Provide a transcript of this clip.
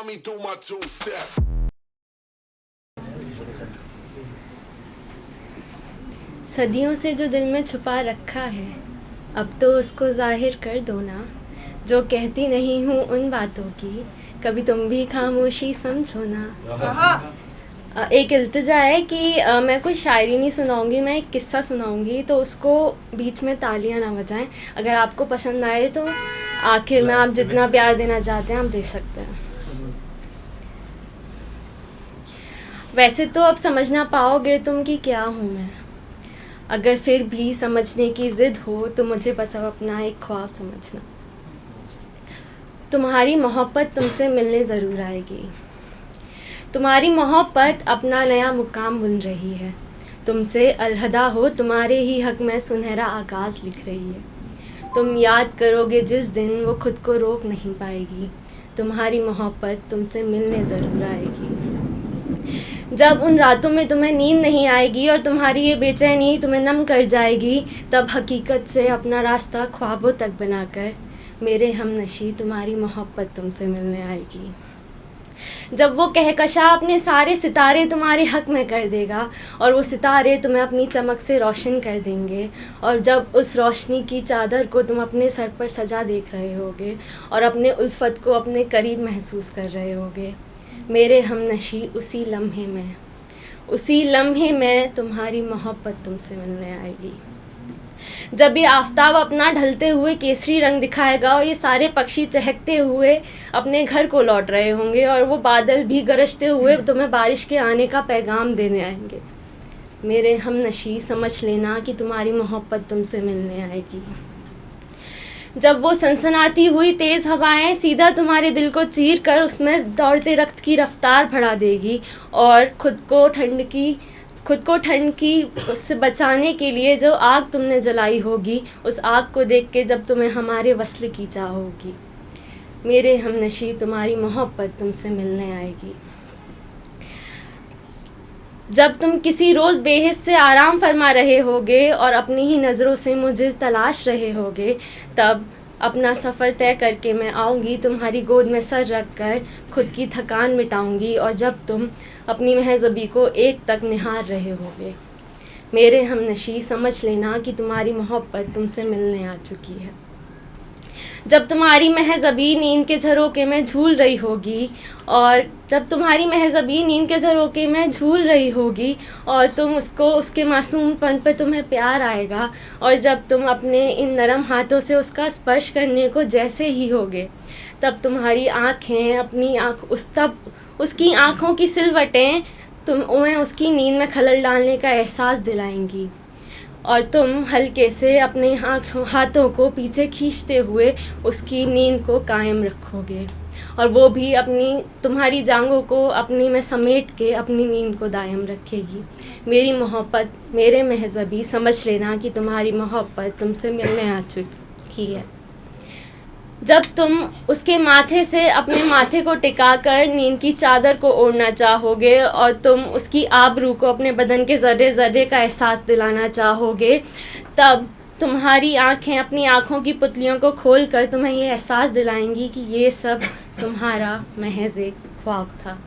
me do my two-step. सदियों से जो दिल में छुपा रखा है, अब तो उसको जाहिर कर दो ना। जो कहती नहीं हूँ उन बातों की, कभी तुम भी खामोशी समझो ना। एक इल्तिजा है कि मैं कोई शायरी नहीं सुनाऊंगी, मैं एक किस्सा सुनाऊंगी, तो उसको बीच में तालियां ना बजाएं। अगर आपको पसंद आए तो आखिर में आप जितना प्यार देना चाहते हैं आप दे सकते हैं। वैसे तो अब समझ ना पाओगे तुम कि क्या हूँ मैं। अगर फिर भी समझने की ज़िद हो तो मुझे बस अब अपना एक ख्वाब समझना। तुम्हारी मोहब्बत तुमसे मिलने ज़रूर आएगी। तुम्हारी मोहब्बत अपना नया मुकाम बुन रही है। तुमसे अलहदा हो तुम्हारे ही हक़ में सुनहरा आगाज़ लिख रही है। तुम याद करोगे जिस दिन वो खुद को रोक नहीं पाएगी। तुम्हारी मोहब्बत तुमसे मिलने ज़रूर आएगी। जब उन रातों में तुम्हें नींद नहीं आएगी और तुम्हारी ये बेचैनी तुम्हें नम कर जाएगी, तब हकीकत से अपना रास्ता ख्वाबों तक बनाकर मेरे हमनशी तुम्हारी मोहब्बत तुमसे मिलने आएगी। जब वो कहकशा अपने सारे सितारे तुम्हारे हक़ में कर देगा और वो सितारे तुम्हें अपनी चमक से रोशन कर देंगे, और जब उस रोशनी की चादर को तुम अपने सर पर सजा देख रहे होगे और अपने उल्फत को अपने करीब महसूस कर रहे होगे, मेरे हमनशी उसी लम्हे में तुम्हारी मोहब्बत तुमसे मिलने आएगी। जब ये आफ़ताब अपना ढलते हुए केसरी रंग दिखाएगा और ये सारे पक्षी चहकते हुए अपने घर को लौट रहे होंगे और वो बादल भी गरजते हुए तुम्हें बारिश के आने का पैगाम देने आएंगे, मेरे हमनशी समझ लेना कि तुम्हारी मोहब्बत तुमसे मिलने आएगी। जब वो सनसनाती हुई तेज़ हवाएं सीधा तुम्हारे दिल को चीर कर उसमें दौड़ते रक्त की रफ्तार बढ़ा देगी और खुद को ठंड की उससे बचाने के लिए जो आग तुमने जलाई होगी, उस आग को देख के जब तुम्हें हमारे वस्ल की चाह होगी, मेरे हमनशी तुम्हारी मोहब्बत तुमसे मिलने आएगी। जब तुम किसी रोज़ बेहिस से आराम फरमा रहे होगे और अपनी ही नज़रों से मुझे तलाश रहे होगे, तब अपना सफ़र तय करके मैं आऊँगी तुम्हारी गोद में सर रख कर, खुद की थकान मिटाऊँगी। और जब तुम अपनी महज़बी को एक तक निहार रहे होगे, मेरे हमनशी समझ लेना कि तुम्हारी मोहब्बत तुमसे मिलने आ चुकी है। जब तुम्हारी महज़बी नींद के झरोके में झूल रही होगी और तुम उसके मासूमपन पे तुम्हें प्यार आएगा, और जब तुम अपने इन नरम हाथों से उसका स्पर्श करने को जैसे ही होगे, तब तुम्हारी आँखें उसकी आँखों की सिलवटें तुम्हें उसकी नींद में खलल डालने का एहसास दिलाएंगी, और तुम हल्के से अपने हाथों को पीछे खींचते हुए उसकी नींद को कायम रखोगे, और वो भी तुम्हारी जांघों को अपनी में समेट के अपनी नींद को दायम रखेगी। मेरी मोहब्बत, मेरे महज़बी, समझ लेना कि तुम्हारी मोहब्बत तुमसे मिलने आ चुकी है। जब तुम उसके माथे से अपने माथे को टिकाकर नींद की चादर को ओढ़ना चाहोगे और तुम उसकी आबरू को अपने बदन के ज़र्रे ज़र्रे का एहसास दिलाना चाहोगे, तब तुम्हारी आँखें अपनी आँखों की पुतलियों को खोल कर तुम्हें ये एहसास दिलाएंगी कि ये सब तुम्हारा महज़ एक ख्वाब था।